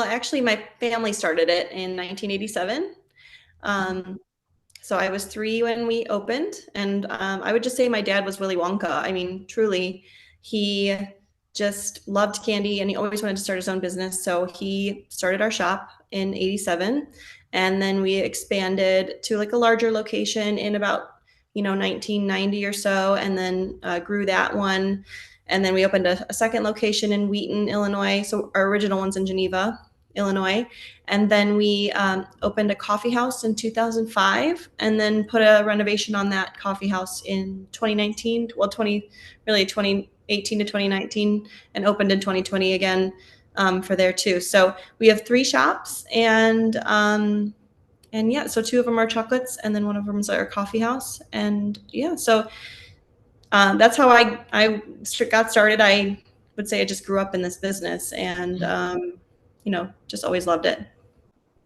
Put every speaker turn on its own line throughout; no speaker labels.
actually, my family started it in 1987. Um, so I was 3 when we opened, and I would just say my dad was Willy Wonka. I mean, truly, he just loved candy, and he always wanted to start his own business. So he started our shop in '87, and then we expanded to like a larger location in about 1990 or so, and then grew that one. And then we opened a second location in Wheaton, Illinois. So our original one's in Geneva, Illinois. And then we opened a coffee house in 2005, and then put a renovation on that coffee house in 2019. Well, 2018 to 2019, and opened in 2020 again for there too. So we have 3 shops, and yeah, so 2 of them are chocolates, and then one of them is our coffee house. And yeah, so that's how I got started. I would say I just grew up in this business, and just always loved it.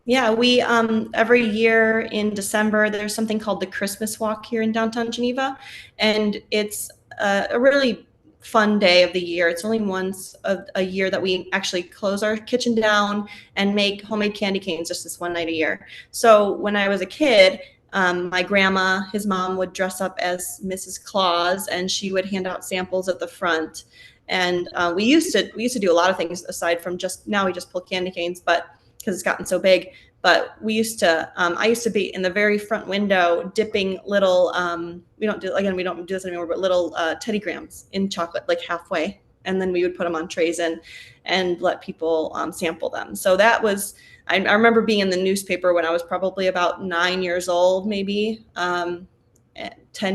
Yeah, we every year in December there's something called the Christmas Walk here in downtown Geneva, and it's a really fun day of the year. It's only once a year that we actually close our kitchen down and make homemade candy canes, just this one night a year. So when I was a kid, my grandma, his mom, would dress up as Mrs. Claus, and she would hand out samples at the front. And we used to do a lot of things aside from just, now we just pull candy canes, but because it's gotten so big. But I used to be in the very front window dipping little, we don't do this anymore, but little Teddy Grahams in chocolate, like halfway. And then we would put them on trays and let people sample them. So that was, I remember being in the newspaper when I was probably about 9 years old, maybe 10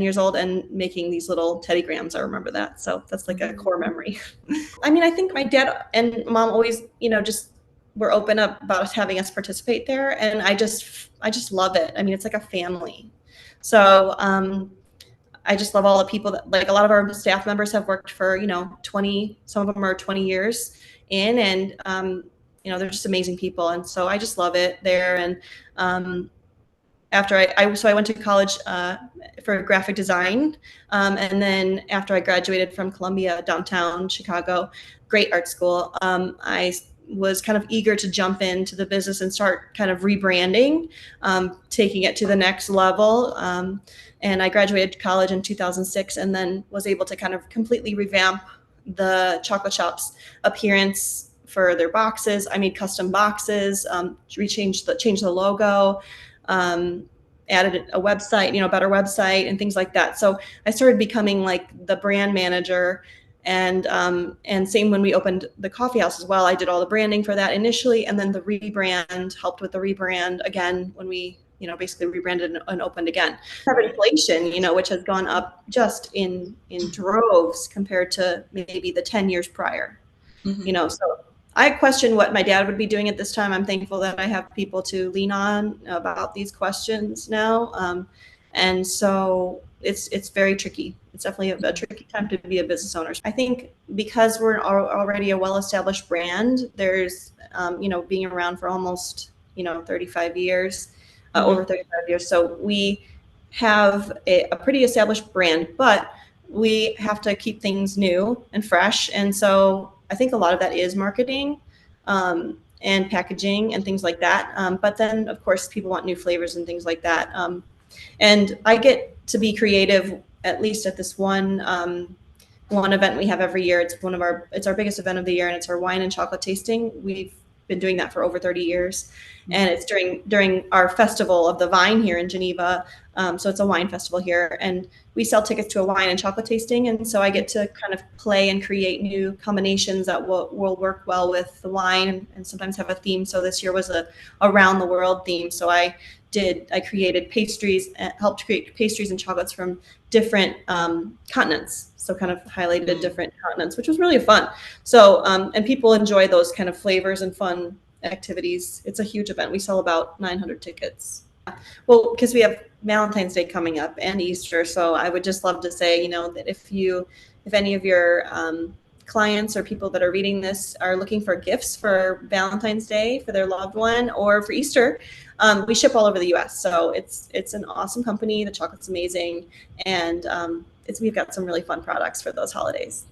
years old, and making these little Teddy Grahams. I remember that. So that's like a core memory. I mean, I think my dad and mom always, just were open up about us having us participate there, and I just love it. I mean, it's like a family. So I just love all the people that, like, a lot of our staff members have worked for 20, some of them are 20 years in, and they're just amazing people, and so I just love it there. And after I went to college for graphic design, and then after I graduated from Columbia downtown Chicago, great art school, I was kind of eager to jump into the business and start kind of rebranding, taking it to the next level. And I graduated college in 2006, and then was able to kind of completely revamp the chocolate shop's appearance for their boxes. I made custom boxes, changed the logo, added a website, better website and things like that. So I started becoming like the brand manager. And same when we opened the coffee house as well. I did all the branding for that initially, and then the rebrand, helped with the rebrand again when we, basically rebranded and opened again. Have inflation, which has gone up just in droves compared to maybe the 10 years prior. So I question what my dad would be doing at this time. I'm thankful that I have people to lean on about these questions now. And so it's very tricky. It's definitely a tricky time to be a business owner. I think because we're already a well-established brand, there's, being around for almost, 35 years, over 35 years. So we have a pretty established brand, but we have to keep things new and fresh. And so I think a lot of that is marketing, and packaging and things like that. But then, of course, people want new flavors and things like that. And I get to be creative, at least at this one event we have every year. It's our biggest event of the year, and it's our wine and chocolate tasting. We've been doing that for over 30 years, and it's during our festival of the vine here in Geneva. So it's a wine festival here, and we sell tickets to a wine and chocolate tasting. And so I get to kind of play and create new combinations that will work well with the wine, and sometimes have a theme. So this year was a around the world theme. So I created pastries, helped create pastries and chocolates from different continents. So kind of highlighted different continents, which was really fun. So, and people enjoy those kind of flavors and fun activities. It's a huge event. We sell about 900 tickets. Well, because we have Valentine's Day coming up and Easter. So I would just love to say, that if any of your clients or people that are reading this are looking for gifts for Valentine's Day for their loved one, or for Easter, we ship all over the U.S. So it's an awesome company. The chocolate's amazing, and we've got some really fun products for those holidays.